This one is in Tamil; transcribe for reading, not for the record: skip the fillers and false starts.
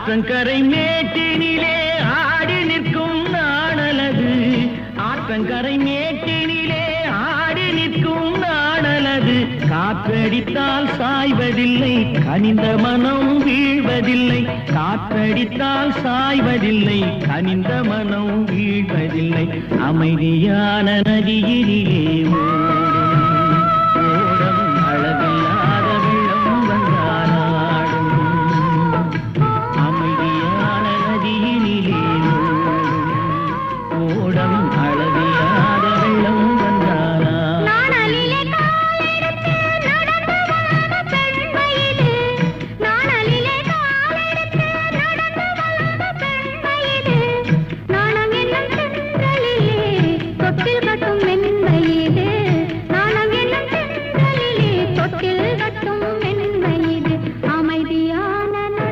ஆற்றங்கரை மேட்டினிலே ஆடி நிற்கும் நாணலது. ஆற்றங்கரை மேட்டினிலே ஆடி நிற்கும் நாணலது. காற்றடித்தால் சாய்வதில்லை, கனிந்த மனம் வீழ்வதில்லை. காற்றடித்தால் சாய்வதில்லை, கனிந்த மனம் வீழ்வதில்லை. அமைதியான நதியினிலே ஓடு